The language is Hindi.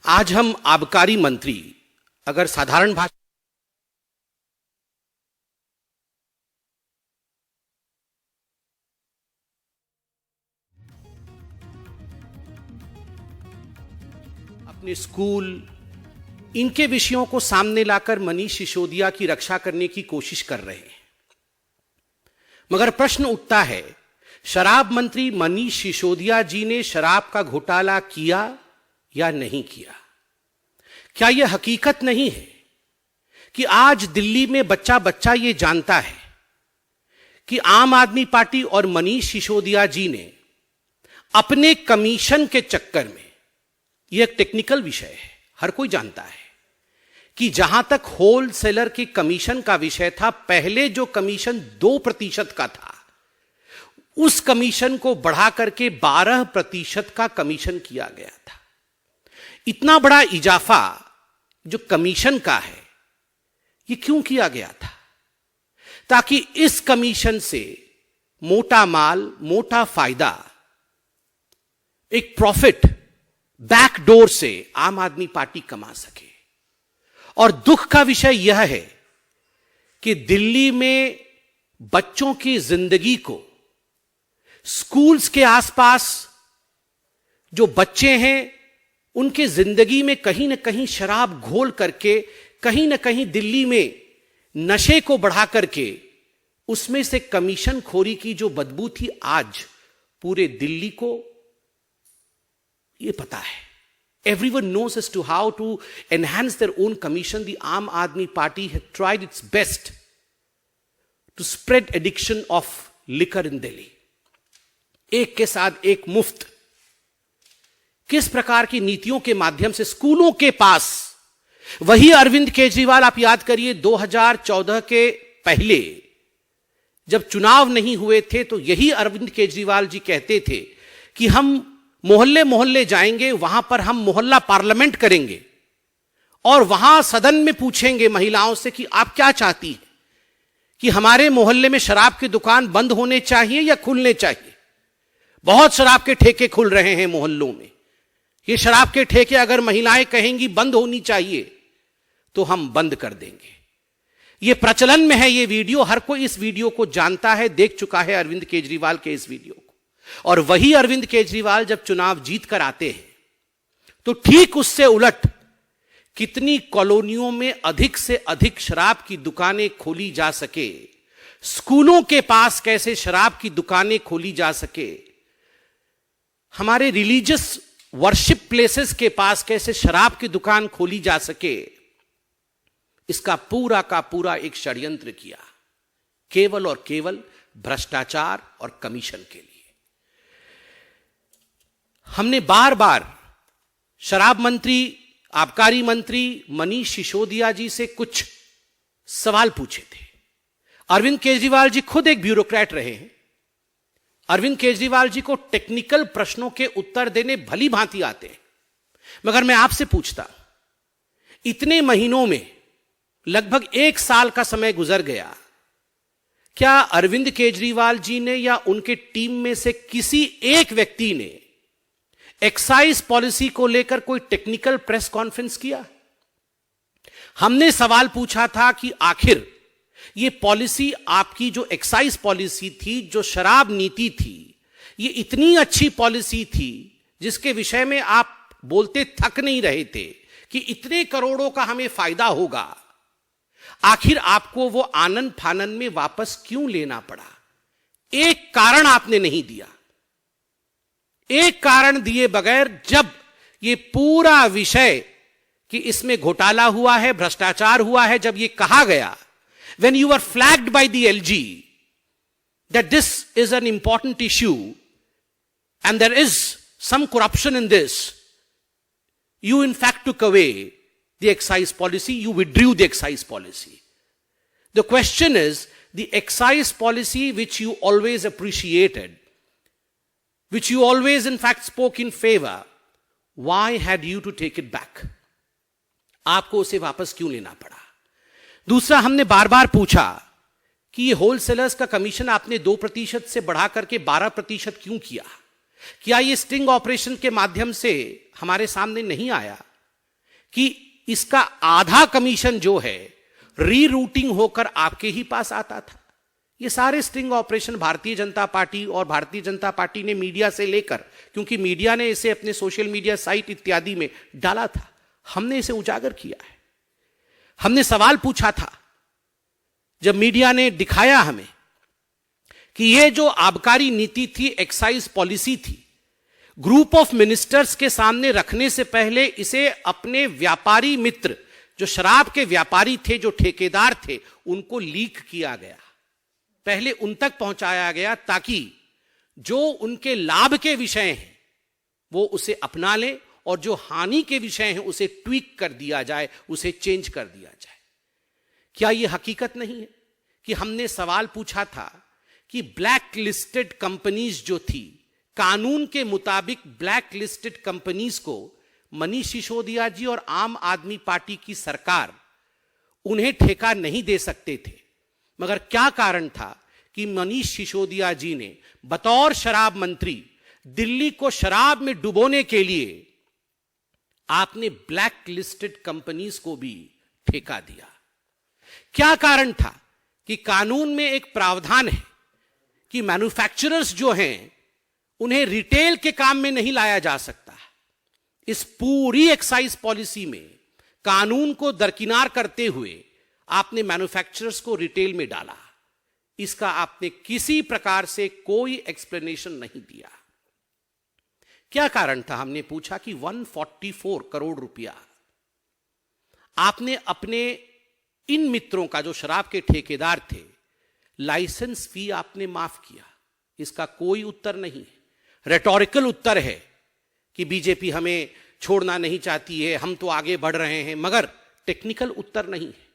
आज हम आबकारी मंत्री अगर साधारण भाषा अपने स्कूल इनके विषयों को सामने लाकर मनीष सिसोदिया की रक्षा करने की कोशिश कर रहे हैं, मगर प्रश्न उठता है, शराब मंत्री मनीष सिसोदिया जी ने शराब का घोटाला किया या नहीं किया? क्या यह हकीकत नहीं है कि आज दिल्ली में बच्चा बच्चा यह जानता है कि आम आदमी पार्टी और मनीष सिसोदिया जी ने अपने कमीशन के चक्कर में, यह एक टेक्निकल विषय है, हर कोई जानता है कि जहां तक होलसेलर के कमीशन का विषय था, पहले जो कमीशन 2% का था, उस कमीशन को बढ़ा करके 12% का कमीशन किया गया था। इतना बड़ा इजाफा जो कमीशन का है, यह क्यों किया गया था? ताकि इस कमीशन से मोटा माल, मोटा फायदा, एक प्रॉफिट बैकडोर से आम आदमी पार्टी कमा सके। और दुख का विषय यह है कि दिल्ली में बच्चों की जिंदगी को, स्कूल्स के आसपास जो बच्चे हैं, उनके जिंदगी में कहीं ना कहीं शराब घोल करके, कहीं ना कहीं दिल्ली में नशे को बढ़ा करके, उसमें से कमीशन खोरी की जो बदबू थी, आज पूरे दिल्ली को यह पता है। Everyone knows as to how to enhance their own commission. The Aam Aadmi Party had tried its best to spread addiction of liquor in Delhi. एक के साथ एक मुफ्त, किस प्रकार की नीतियों के माध्यम से स्कूलों के पास, वही अरविंद केजरीवाल, आप याद करिए 2014 के पहले जब चुनाव नहीं हुए थे, तो यही अरविंद केजरीवाल जी कहते थे कि हम मोहल्ले मोहल्ले जाएंगे, वहां पर हम मोहल्ला पार्लियामेंट करेंगे और वहां सदन में पूछेंगे महिलाओं से कि आप क्या चाहती हैं, कि हमारे मोहल्ले में शराब की दुकान बंद होने चाहिए या खुलने चाहिए? बहुत शराब के ठेके खुल रहे हैं मोहल्लों में। ये शराब के ठेके अगर महिलाएं कहेंगी बंद होनी चाहिए तो हम बंद कर देंगे। ये प्रचलन में है ये वीडियो, हर कोई इस वीडियो को जानता है, देख चुका है अरविंद केजरीवाल के इस वीडियो को। और वही अरविंद केजरीवाल जब चुनाव जीत कर आते हैं, तो ठीक उससे उलट कितनी कॉलोनियों में अधिक से अधिक शराब की दुकानें खोली जा सके, स्कूलों के पास कैसे शराब की दुकानें खोली जा सके, हमारे रिलीजियस वर्शिप प्लेसेस के पास कैसे शराब की दुकान खोली जा सके, इसका पूरा का पूरा एक षड्यंत्र किया, केवल और केवल भ्रष्टाचार और कमीशन के लिए। हमने बार बार शराब मंत्री, आबकारी मंत्री मनीष सिसोदिया जी से कुछ सवाल पूछे थे। अरविंद केजरीवाल जी खुद एक ब्यूरोक्रेट रहे हैं। अरविंद केजरीवाल जी को टेक्निकल प्रश्नों के उत्तर देने भली भांति आते हैं, मगर मैं आपसे पूछता, इतने महीनों में लगभग 1 साल का समय गुजर गया, क्या अरविंद केजरीवाल जी ने या उनके टीम में से किसी एक व्यक्ति ने एक्साइज पॉलिसी को लेकर कोई टेक्निकल प्रेस कॉन्फ्रेंस किया? हमने सवाल पूछा था कि आखिर ये पॉलिसी, आपकी जो एक्साइज पॉलिसी थी, जो शराब नीति थी, ये इतनी अच्छी पॉलिसी थी जिसके विषय में आप बोलते थक नहीं रहे थे कि इतने करोड़ों का हमें फायदा होगा, आखिर आपको वो आनन फानन में वापस क्यों लेना पड़ा? एक कारण आपने नहीं दिया। एक कारण दिए बगैर जब ये पूरा विषय कि इसमें घोटाला हुआ है, भ्रष्टाचार हुआ है, जब ये कहा गया, when you were flagged by the LG that this is an important issue and there is some corruption in this, you in fact took away the excise policy, you withdrew the excise policy. The question is, the excise policy which you always appreciated, which you always in fact spoke in favor, why had you to take it back? आपको उसे वापस क्यों लेना पड़ा? दूसरा, हमने बार बार पूछा कि ये होलसेलर्स का कमीशन आपने 2% से बढ़ा करके 12% क्यों किया? क्या ये स्टिंग ऑपरेशन के माध्यम से हमारे सामने नहीं आया? कि इसका आधा कमीशन जो है रीरूटिंग होकर आपके ही पास आता था। ये सारे sting operation Bharatiya Janata party और भारतीय जनता पार्टी ने मीडिया से लेकर, क्योंकि मीडिया ने इसे अपने सोशल मीडिया साइट इत्यादि में डाला था, हमने इसे उजागर किया है। हमने सवाल पूछा था जब मीडिया ने दिखाया हमें कि यह जो आबकारी नीति थी, एक्साइज पॉलिसी थी, ग्रुप ऑफ मिनिस्टर्स के सामने रखने से पहले इसे अपने व्यापारी मित्र, जो शराब के व्यापारी थे, जो ठेकेदार थे, उनको लीक किया गया, पहले उन तक पहुंचाया गया ताकि जो उनके लाभ के विषय हैं वो उसे अपना लें और जो हानि के विषय हैं उसे ट्वीक कर दिया जाए, उसे चेंज कर दिया जाए। क्या यह हकीकत नहीं है कि हमने सवाल पूछा था कि ब्लैक लिस्टेड कंपनीज जो थी, कानून के मुताबिक ब्लैक लिस्टेड कंपनीज को मनीष सिसोदिया जी और आम आदमी पार्टी की सरकार उन्हें ठेका नहीं दे सकते थे, मगर क्या कारण था कि मनीष सिसोदिया जी ने बतौर शराब मंत्री दिल्ली को शराब में डुबोने के लिए आपने ब्लैक लिस्टेड कंपनीज को भी ठेका दिया। क्या कारण था कि कानून में एक प्रावधान है कि मैन्युफैक्चरर्स जो हैं उन्हें रिटेल के काम में नहीं लाया जा सकता। इस पूरी एक्साइज पॉलिसी में कानून को दरकिनार करते हुए आपने मैन्युफैक्चरर्स को रिटेल में डाला। इसका आपने किसी प्रकार से कोई एक्सप्लेनेशन नहीं दिया। क्या कारण था? हमने पूछा कि 144 करोड़ रुपया आपने अपने इन मित्रों का, जो शराब के ठेकेदार थे, लाइसेंस फी आपने माफ किया। इसका कोई उत्तर नहीं है। रेटोरिकल उत्तर है कि बीजेपी हमें छोड़ना नहीं चाहती है, हम तो आगे बढ़ रहे हैं, मगर टेक्निकल उत्तर नहीं है।